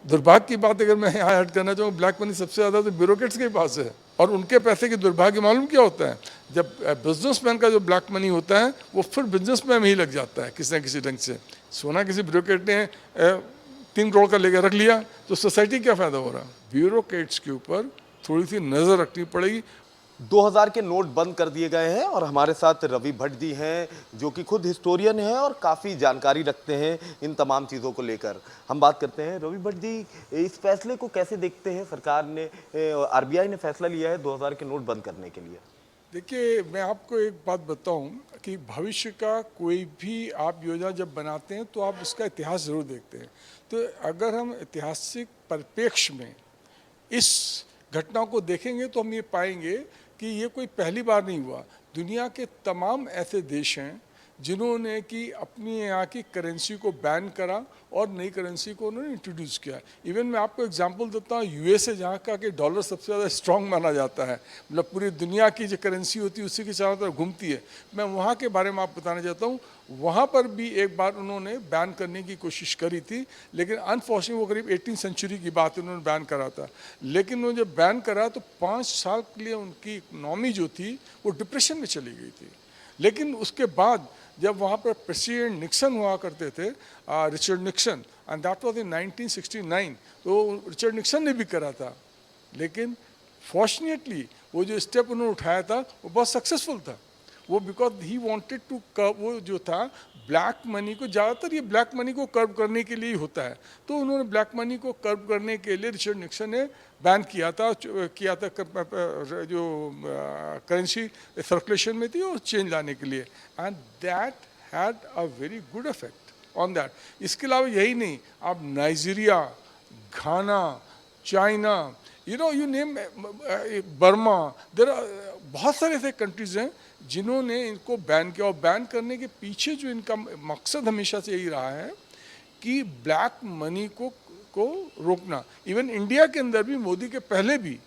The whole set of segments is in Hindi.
दुर्भाग्य की बात अगर मैं यहाँ ऐड करना चाहूँ, ब्लैक मनी सबसे ज़्यादा तो ब्यूरोक्रेट्स के पास है। और उनके पैसे की दुर्भाग्य मालूम क्या होता है, जब बिजनेसमैन का जो ब्लैक मनी होता है वो फिर बिजनेसमैन में ही लग जाता है किसी न किसी ढंग से। सोना किसी ब्यूरोक्रेट ने 3 करोड़ का लेकर रख लिया तो सोसाइटी क्या फ़ायदा हो रहा है। ब्यूरोक्रेट्स के ऊपर थोड़ी सी नज़र रखनी पड़ेगी। 2000 के नोट बंद कर दिए गए हैं और हमारे साथ रवि भट्ट जी हैं जो कि खुद हिस्टोरियन हैं और काफ़ी जानकारी रखते हैं इन तमाम चीज़ों को लेकर। हम बात करते हैं रवि भट्ट जी, इस फैसले को कैसे देखते हैं? सरकार ने, आरबीआई ने फैसला लिया है 2000 के नोट बंद करने के लिए। देखिए, मैं आपको एक बात बताऊं कि भविष्य का कोई भी आप योजना जब बनाते हैं तो आप उसका इतिहास ज़रूर देखते हैं। तो अगर हम ऐतिहासिक परिप्रेक्ष्य में इस घटना को देखेंगे तो हम ये पाएंगे कि ये कोई पहली बार नहीं हुआ। दुनिया के तमाम ऐसे देश हैं जिन्होंने कि अपनी यहाँ की करेंसी को बैन करा और नई करेंसी को उन्होंने इंट्रोड्यूस किया। इवन मैं आपको एग्जांपल देता हूँ, यूएसए जहाँ का कि डॉलर सबसे ज़्यादा स्ट्रांग माना जाता है, मतलब पूरी दुनिया की जो करेंसी होती है उसी के चारों तरफ घूमती है। मैं वहाँ के बारे में आप बताना चाहता हूँ, वहाँ पर भी एक बार उन्होंने बैन करने की कोशिश करी थी, लेकिन अनफॉर्चुनेटली वो करीब 18वीं सेंचुरी की बात उन्होंने बैन करा था। लेकिन उन्होंने जब बैन करा तो 5 साल के लिए उनकी इकनॉमी जो थी वो डिप्रेशन में चली गई थी। लेकिन उसके बाद जब वहाँ पर प्रेसिडेंट निक्सन हुआ करते थे, Richard Nixon, and that was in 1969, तो रिचर्ड निक्सन ने भी करा था। लेकिन फॉर्चुनेटली वो जो स्टेप उन्होंने उठाया था वो बहुत सक्सेसफुल था। वो बिकॉज ही वांटेड टू कर्व, वो जो था ब्लैक मनी को, ज़्यादातर ये ब्लैक मनी को कर्व करने के लिए ही होता है, तो उन्होंने ब्लैक मनी को कर्व करने के लिए रिचर्ड निक्सन ने बैन किया था जो करेंसी सर्कुलेशन में थी और चेंज लाने के लिए, and that had a very good effect on that. इसके अलावा यही नहीं, आप Nigeria, Ghana, China, you name, Burma, there बहुत सारे ऐसे कंट्रीज हैं जिन्होंने इनको बैन किया। और बैन करने के पीछे जो इनका मकसद हमेशा से यही रहा है कि ब्लैक मनी को रोकना। इवन इंडिया के अंदर भी मोदी के पहले भी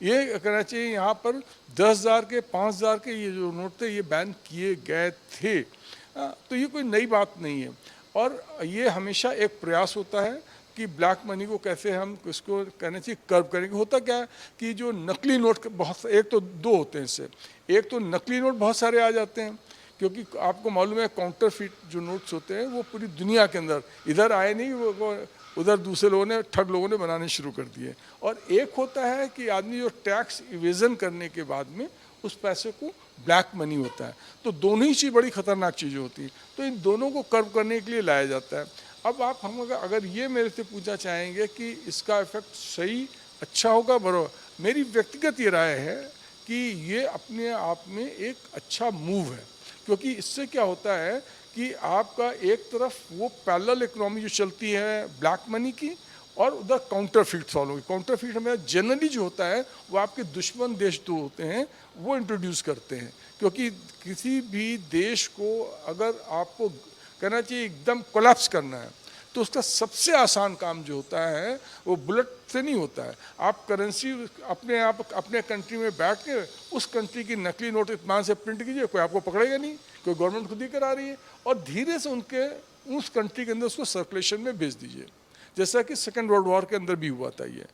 ये कहना चाहिए, यहाँ पर 10,000 के 5,000 के ये जो नोट थे ये बैन किए गए थे। तो ये कोई नई बात नहीं है। और ये हमेशा एक प्रयास होता है कि ब्लैक मनी को कैसे हम इसको कहना चाहिए कर्व करेंगे। होता क्या है कि जो नकली नोट बहुत, एक तो दो होते हैं इससे, एक तो नकली नोट बहुत सारे आ जाते हैं, क्योंकि आपको मालूम है काउंटरफिट जो नोट्स होते हैं वो पूरी दुनिया के अंदर, इधर आए नहीं, वो उधर दूसरे लोगों ने, ठग लोगों ने बनाने शुरू कर दिए। और एक होता है कि आदमी जो टैक्स इवेजन करने के बाद में उस पैसे को ब्लैक मनी होता है। तो दोनों ही चीज़ बड़ी खतरनाक चीज़ें होती हैं, तो इन दोनों को कर्व करने के लिए लाया जाता है। अब आप हम अगर ये मेरे से पूछना चाहेंगे कि इसका इफेक्ट सही अच्छा होगा, बराबर, मेरी व्यक्तिगत ये राय है कि ये अपने आप में एक अच्छा मूव है। क्योंकि इससे क्या होता है कि आपका एक तरफ वो पैरेलल इकोनॉमी जो चलती है ब्लैक मनी की, और उधर काउंटरफिट सॉल्व होगी। काउंटरफिट हमें जनरली जो होता है वो आपके दुश्मन देश जो होते हैं वो इंट्रोड्यूस करते हैं। क्योंकि किसी भी देश को अगर आपको कहना चाहिए एकदम कोलैप्स करना है तो उसका सबसे आसान काम जो होता है वो बुलेट से नहीं होता है। आप करेंसी अपने कंट्री में बैठ के उस कंट्री की नकली नोट इत्मीनान से प्रिंट कीजिए, कोई आपको पकड़ेगा नहीं, कोई गवर्नमेंट खुद ही करा रही है, और धीरे से उस कंट्री के अंदर उसको सर्कुलेशन में भेज दीजिए, जैसा कि सेकेंड वर्ल्ड वॉर के अंदर भी हुआ था ये।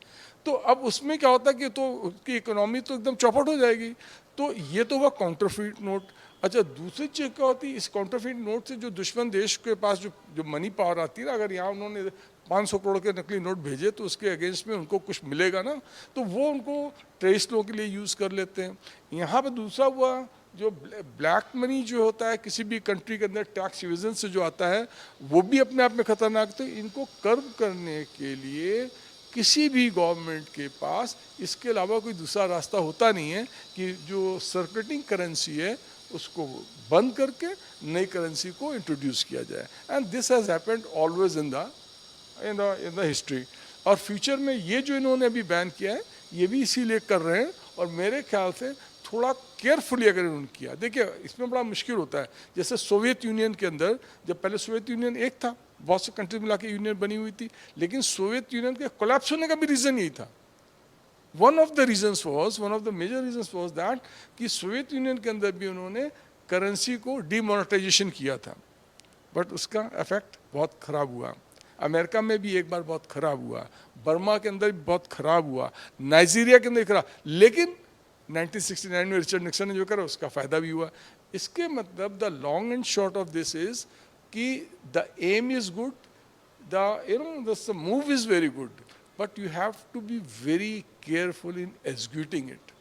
तो अब उसमें क्या होता है कि तो उसकी इकोनॉमी तो एकदम चौपट हो जाएगी। तो ये तो हुआ काउंटरफिट नोट। अच्छा, दूसरी चीज़ क्या होती है, इस काउंटरफिट नोट से जो दुश्मन देश के पास जो मनी पावर आती है ना, अगर यहाँ उन्होंने 500 करोड़ के नकली नोट भेजे तो उसके अगेंस्ट में उनको कुछ मिलेगा ना, तो वो उनको ट्रेस लो के लिए यूज़ कर लेते हैं। यहाँ पर दूसरा हुआ जो ब्लैक मनी जो होता है किसी भी कंट्री के अंदर टैक्स इवेजन से जो आता है वो भी अपने आप में खतरनाक। तो इनको कर्व करने के लिए किसी भी गवर्नमेंट के पास इसके अलावा कोई दूसरा रास्ता होता नहीं है कि जो सर्कुलेटिंग करेंसी है उसको बंद करके नई करेंसी को इंट्रोड्यूस किया जाए। And this has happened always in the history. और फ्यूचर में ये जो इन्होंने अभी बैन किया है ये भी इसीलिए कर रहे हैं, और मेरे ख्याल से थोड़ा केयरफुली अगर इन्होंने किया। देखिए, इसमें बड़ा मुश्किल होता है। जैसे सोवियत यूनियन के अंदर, जब पहले सोवियत यूनियन एक था, बहुत से कंट्रीज मिला के यूनियन बनी हुई थी, लेकिन सोवियत यूनियन के कोलैप्स होने का भी रीज़न यही था। One of the major reasons was that कि सोवियत यूनियन के अंदर भी उन्होंने करेंसी को डीमोनेटाइजेशन किया था, बट उसका इफेक्ट बहुत ख़राब हुआ। अमेरिका में भी एक बार बहुत खराब हुआ, बर्मा के अंदर भी बहुत खराब हुआ, नाइजीरिया के अंदर खराब, लेकिन 1969 में रिचर्ड निक्सन ने जो करा उसका फायदा भी हुआ। इसके मतलब the long and short of this is कि the aim is good, the move is very good, but you have to be very careful in executing it.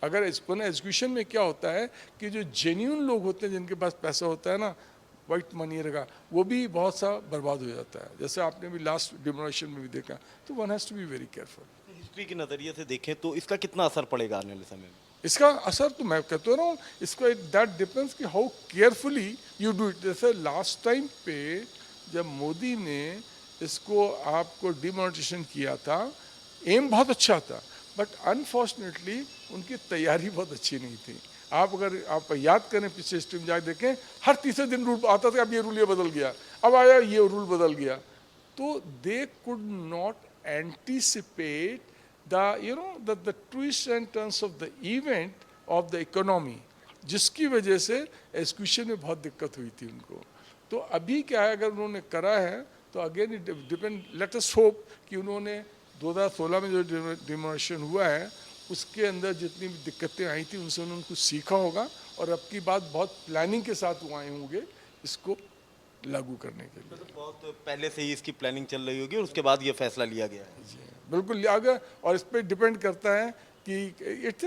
अगर एग्जीक्यूशन में क्या होता है कि जो जेन्यून लोग होते हैं, जिनके पास पैसा होता है ना, वाइट मनी रहेगा, वो भी बहुत सा बर्बाद हो जाता है, जैसे आपने भी लास्ट डिमोलिशन में भी देखा। तो one has to be very careful. History के नज़रिए से देखें तो इसका कितना असर पड़ेगा आने वाले समय में? इसका असर तो मैं कहता रहा हूँ, इसका दैट डिपेंड्स कि how carefully you do it. जैसे लास्ट टाइम पे जब मोदी ने इसको आपको डिमोनेटाइजेशन किया था, एम बहुत अच्छा था, बट अनफॉर्चुनेटली उनकी तैयारी बहुत अच्छी नहीं थी। अगर आप याद करें पिछले हिस्ट्री में जाकर देखें, हर तीसरे दिन रूल आता था, अब ये रूल ये बदल गया, अब आया ये रूल बदल गया। तो they could not anticipate the twist and turns of the event of the economy, जिसकी वजह से एग्जीक्यूशन में बहुत दिक्कत हुई थी उनको। तो अभी क्या है, अगर उन्होंने करा है तो again it depend, let us hope कि उन्होंने 2016 में जो डिमोलिशन हुआ है उसके अंदर जितनी भी दिक्कतें आई थी उनसे उन्होंने कुछ सीखा होगा, और अब की बात बहुत प्लानिंग के साथ वो आए होंगे इसको लागू करने के लिए। तो बहुत पहले से ही इसकी प्लानिंग चल रही होगी और उसके बाद ये फैसला लिया गया है। जी बिल्कुल लिया गया, और इस पर डिपेंड करता है कि इट्स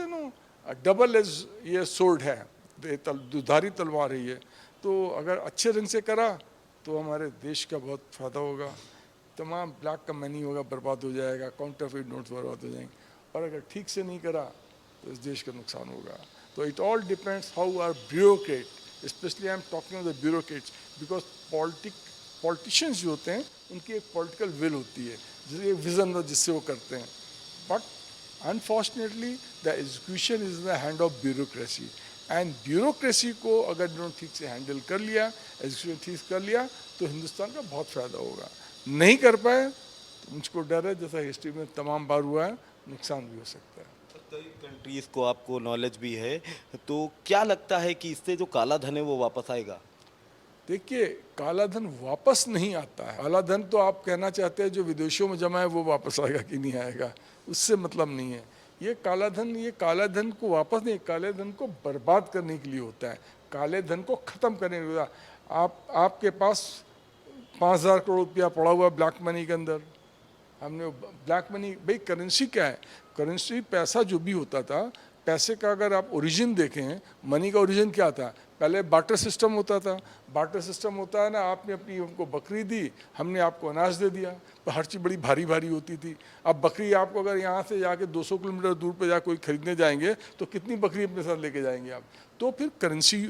डबल एज ये सोर्ड है, दुधारी तलवार है ये। तो अगर अच्छे ढंग से करा तो हमारे देश का बहुत फ़ायदा होगा, तमाम ब्लैक का मनी होगा बर्बाद हो जाएगा, काउंटरफेट नोट्स बर्बाद हो जाएंगे, और अगर ठीक से नहीं करा तो इस देश का नुकसान होगा। तो it all depends how are bureaucrat, specially I am talking of the bureaucrats, because politicians जो होते हैं उनकी एक पॉलिटिकल विल होती है, जिससे एक विजन हो जिससे वो करते हैं, but unfortunately the execution is in the hand of bureaucracy. And bureaucracy को अगर इन्होंने ठीक से हैंडल कर लिया, एग्जीक्यूशन ठीक कर लिया, तो हिंदुस्तान का बहुत फ़ायदा होगा। नहीं कर पाए तो मुझको डर है, जैसा हिस्ट्री में तमाम बार हुआ है, नुकसान भी हो सकता है। कई कंट्रीज़ को आपको नॉलेज भी है, तो क्या लगता है कि इससे जो काला धन है वो वापस आएगा? देखिए, काला धन वापस नहीं आता है। काला धन तो आप कहना चाहते हैं जो विदेशों में जमा है वो वापस आएगा कि नहीं आएगा, उससे मतलब नहीं है। ये काला धन को वापस नहीं, काले धन को बर्बाद करने के लिए होता है, काले धन को ख़त्म करने के लिए होता है। आपके पास 5,000 करोड़ रुपया पड़ा हुआ ब्लैक मनी के अंदर, हमने ब्लैक मनी, भाई करेंसी क्या है? करेंसी पैसा जो भी होता था, पैसे का अगर आप ओरिजिन देखें, मनी का ओरिजिन क्या था? पहले बार्टर सिस्टम होता था। बार्टर सिस्टम होता है ना, आपने अपनी हमको बकरी दी, हमने आपको अनाज दे दिया, तो हर चीज़ बड़ी भारी भारी होती थी। अब बकरी आपको अगर यहाँ से जाके 200 किलोमीटर दूर पर जा कोई खरीदने जाएंगे तो कितनी बकरी अपने साथ लेके जाएंगे आप? तो फिर करेंसी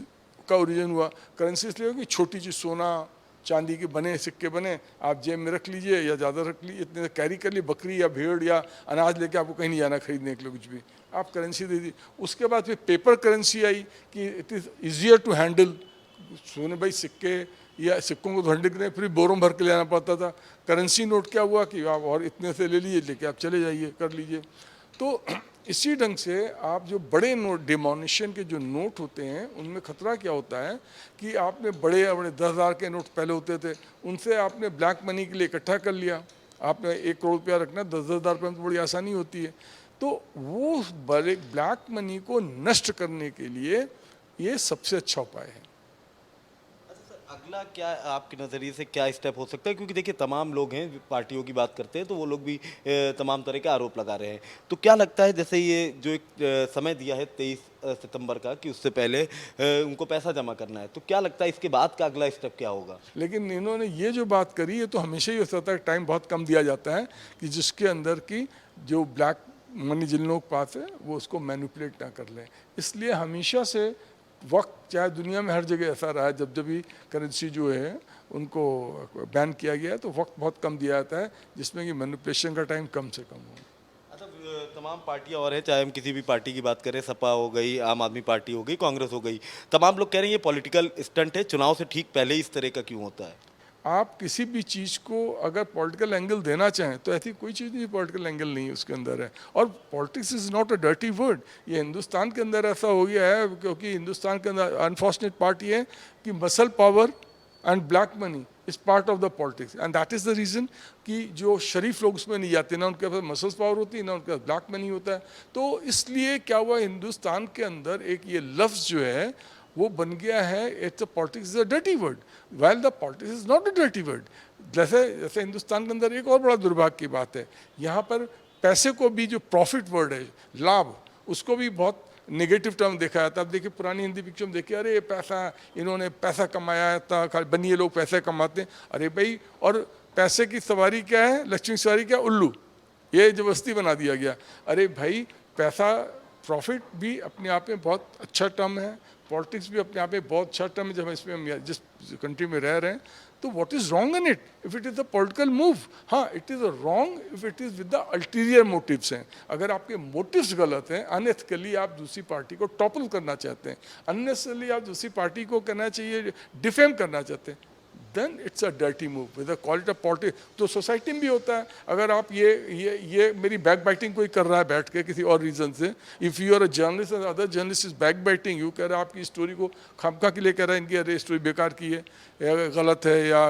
का ओरिजिन हुआ। करेंसी इसलिए हो कि छोटी चीज़, सोना चांदी के बने सिक्के बने, आप जेब में रख लीजिए या ज़्यादा रख लीजिए, इतने कैरी कर लिए, बकरी या भेड़ या अनाज लेके आपको कहीं नहीं जाना खरीदने के लिए कुछ भी, आप करेंसी दे दी। उसके बाद फिर पेपर करेंसी आई कि it is easier to handle, सोने भाई सिक्के या सिक्कों को तो हैंडल करें, फिर बोरों भर के लेना पड़ता था। करेंसी नोट क्या हुआ कि आप और इतने से ले लीजिए, लेके आप चले जाइए, कर लीजिए। तो इसी ढंग से आप जो बड़े नोट, डिमोनेशन के जो नोट होते हैं, उनमें खतरा क्या होता है कि आपने बड़े 10,000 के नोट पहले होते थे, उनसे आपने ब्लैक मनी के लिए इकट्ठा कर लिया, आपने 1 करोड़ रुपया रखना, 10,000 रुपये में तो बड़ी आसानी होती है। तो वो बड़े ब्लैक मनी को नष्ट करने के लिए ये सबसे अच्छा उपाय है। अगला क्या आपके नज़रिए से क्या स्टेप हो सकता है? क्योंकि देखिए तमाम लोग हैं, पार्टियों की बात करते हैं तो वो लोग भी तमाम तरह के आरोप लगा रहे हैं। तो क्या लगता है, जैसे ये जो एक समय दिया है 23 सितंबर का कि उससे पहले उनको पैसा जमा करना है, तो क्या लगता है इसके बाद का अगला स्टेप क्या होगा? लेकिन इन्होंने ये जो बात करी है तो हमेशा ही होता है, टाइम बहुत कम दिया जाता है कि जिसके अंदर की जो ब्लैक मनी जिन लोगों के पास है वो उसको मैनिपुलेट ना कर लें। इसलिए हमेशा से वक्त, चाहे दुनिया में हर जगह ऐसा रहा है, जब जब भी करेंसी जो है उनको बैन किया गया है तो वक्त बहुत कम दिया जाता है जिसमें कि मैनिपुलेशन का टाइम कम से कम हो। अच्छा, तमाम पार्टियां और हैं, चाहे हम किसी भी पार्टी की बात करें, सपा हो गई, आम आदमी पार्टी हो गई, कांग्रेस हो गई, तमाम लोग कह रहे हैं ये पॉलिटिकल स्टंट है, चुनाव से ठीक पहले इस तरह का क्यों होता है? आप किसी भी चीज़ को अगर पॉलिटिकल एंगल देना चाहें तो ऐसी कोई चीज़ नहीं पॉलिटिकल एंगल नहीं उसके अंदर है। और politics is not a dirty word, ये हिंदुस्तान के अंदर ऐसा हो गया है क्योंकि हिंदुस्तान के अंदर अनफॉर्चुनेट पार्ट ये है कि muscle power and black money is part of the politics and that is the reason कि जो शरीफ लोग उसमें नहीं जाते, ना उनके पास मसल्स पावर होती है, ना उनके पास ब्लैक मनी होता है। तो इसलिए क्या हुआ, हिंदुस्तान के अंदर एक ये लफ्ज़ जो है वो बन गया है, it's a politics is a dirty word, well the politics is not a dirty word. जैसे जैसे हिंदुस्तान के अंदर एक और बड़ा दुर्भाग्य की बात है, यहाँ पर पैसे को भी जो प्रॉफिट वर्ड है, लाभ, उसको भी बहुत नेगेटिव टर्म देखा जाता है। अब देखिए पुरानी हिंदी पिक्चर में देखिए, अरे पैसा, इन्होंने पैसा कमाया था, खाली बनिए लोग पैसे कमाते हैं। अरे भाई, और पैसे की सवारी क्या है, लक्ष्मी की सवारी क्या, उल्लू, ये जबरदस्ती बना दिया गया। अरे भाई, पैसा, प्रॉफिट भी अपने आप में बहुत अच्छा टर्म है, पॉलिटिक्स भी अपने आप में बहुत अच्छा टर्म है। जब इसमें हम जिस कंट्री में रह रहे हैं, तो what is wrong in it if it is a political move? हाँ, it is wrong if it is with the ulterior motives हैं। अगर आपके मोटिव्स गलत हैं, अनएथिकली आप दूसरी पार्टी को टॉपल करना चाहते हैं, अननेसेसरली आप दूसरी पार्टी को कहना चाहिए डिफेम करना चाहते हैं, then it's a dirty move with quality of politics. तो सोसाइटी में भी होता है। अगर आप ये मेरी बैक बाइटिंग कोई कर रहा है बैठ के किसी और रीज़न से, if you are a journalist and other journalist is backbiting, you कह रहा है आपकी स्टोरी को खामखा के लिए कह रहा है, इनकी अरे स्टोरी बेकार की है या गलत है या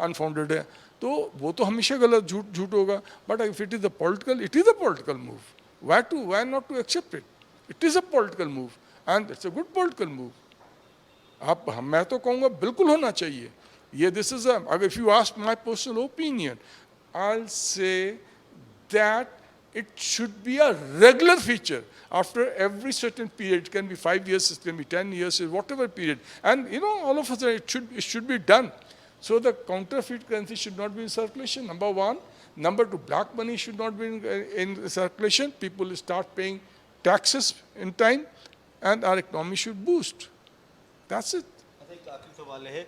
अनफाउंडेड है, तो वो तो हमेशा गलत, झूठ होगा। But if it is a political, it is a political move. Why not to accept it? It is a political move and it's a good political move. मैं तो कहूँगा बिल्कुल होना चाहिए ये। दिस इज अगर if you ask my personal opinion, I will say that it should be a regular feature after every certain period. It can be 5 years, it can be 10 years, whatever period. And you know, all of us, it should be done. So the counterfeit currency should not be in circulation, number one. Number two, black money should not be in circulation. People will start paying taxes in time and our economy should boost. That's it. एक आखिरी सवाल है,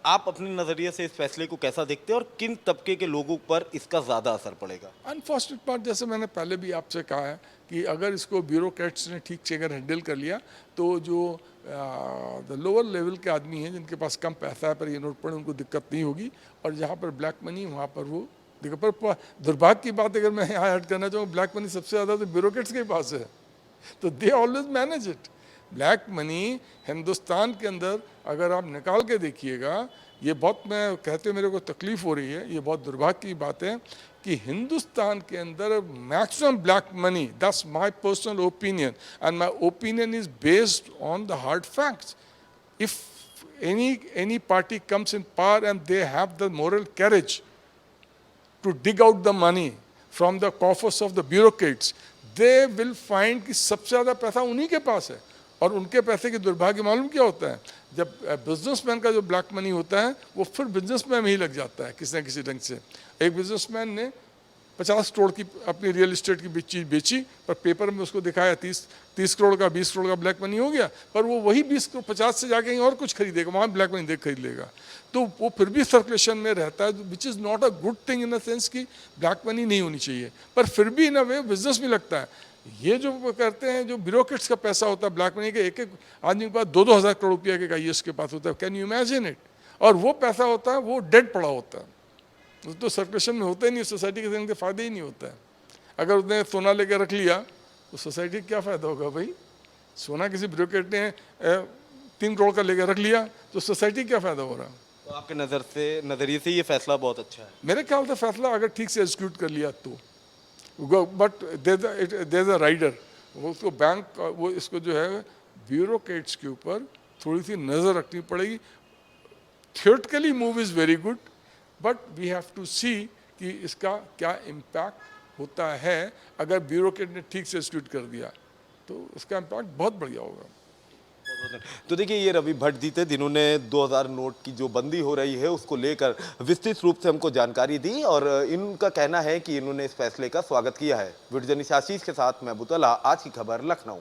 आप अपने नजरिए से इस फैसले को कैसा देखते हैं और किन तबके के लोगों पर इसका ज्यादा असर पड़ेगा? अनफॉर्चुनेट पार्ट, जैसे मैंने पहले भी आपसे कहा है कि अगर इसको ब्यूरोक्रेट्स ने ठीक से अगर हैंडल कर लिया, तो जो द लोअर लेवल के आदमी हैं जिनके पास कम पैसा है पर ये नोट पड़े, उनको दिक्कत नहीं होगी। और जहाँ पर ब्लैक मनी, वहाँ पर वो दिक्कत। पर दुर्भाग्य की बात अगर मैं यहाँ ऐड करना चाहूँ, ब्लैक मनी सबसे ज़्यादा तो ब्यूरोक्रेट्स के पास है, तो they always manage it. Black money Hindustan के अंदर अगर आप निकाल के देखिएगा, ये बहुत, मैं कहते हुए मेरे को तकलीफ़ हो रही है, ये बहुत दुर्भाग्य की बात है कि हिंदुस्तान के अंदर maximum black money, that's my personal opinion and my opinion is based on the hard facts. If any party comes in power and they have the moral courage to dig out the money from the coffers of the bureaucrats, they will find कि सबसे ज़्यादा पैसा उन्हीं के पास है। और उनके पैसे की दुर्भाग्य मालूम क्या होता है, जब बिजनेसमैन का जो ब्लैक मनी होता है वो फिर बिजनेसमैन में ही लग जाता है किसी न किसी ढंग से। एक बिजनेसमैन ने 50 करोड़ की अपनी रियल इस्टेट की चीज़ बेची, पर पेपर में उसको दिखाया 30 करोड़ का, 20 करोड़ का ब्लैक मनी हो गया, पर वो वही 50 से जाके कहीं और कुछ खरीदेगा, वहाँ ब्लैक मनी देख खरीद लेगा, तो वो फिर भी सर्कुलेशन में रहता है, which is not a good thing in the sense कि ब्लैक मनी नहीं होनी चाहिए, पर फिर भी इन अ वे बिजनेस में लगता है। ये जो करते हैं, जो ब्यूरोक्रेट्स का पैसा होता है ब्लैक मनी के, एक आदमी के पास 2-2 हज़ार करोड़ रुपया के IAS के पास होता है, कैन यू इमेजिन इट? और वो पैसा होता है वो डेड पड़ा होता है, तो सर्कुलेशन में होता ही नहीं, सोसाइटी के इनके फायदे ही नहीं होता है। अगर उसने सोना लेकर रख लिया तो सोसाइटी का क्या फ़ायदा होगा भाई? सोना किसी ब्यूरोक्रेट ने 3 करोड़ का लेकर रख लिया तो सोसाइटी क्या फ़ायदा हो रहा? तो आपके नज़रिए से ये फैसला बहुत अच्छा है। मेरे ख्याल से फैसला अगर ठीक से एग्जीक्यूट कर लिया तो, बट देयर अ राइडर, वो उसको बैंक, वो इसको जो है ब्यूरोक्रेट्स के ऊपर थोड़ी सी नज़र रखनी पड़ेगी। Theoretically move is very good, but we have to see कि इसका क्या इम्पैक्ट होता है। अगर ब्यूरोक्रेट ने ठीक से एग्जीक्यूट कर दिया तो इसका इम्पैक्ट बहुत बढ़िया होगा। तो देखिए, ये रवि भट्ट जी थे जिन्होंने 2000 नोट की जो बंदी हो रही है उसको लेकर विस्तृत रूप से हमको जानकारी दी, और इनका कहना है कि इन्होंने इस फैसले का स्वागत किया है। वीडियो जर्नलिस्ट आशीष के साथ मैं बुतला, आज की खबर लखनऊ।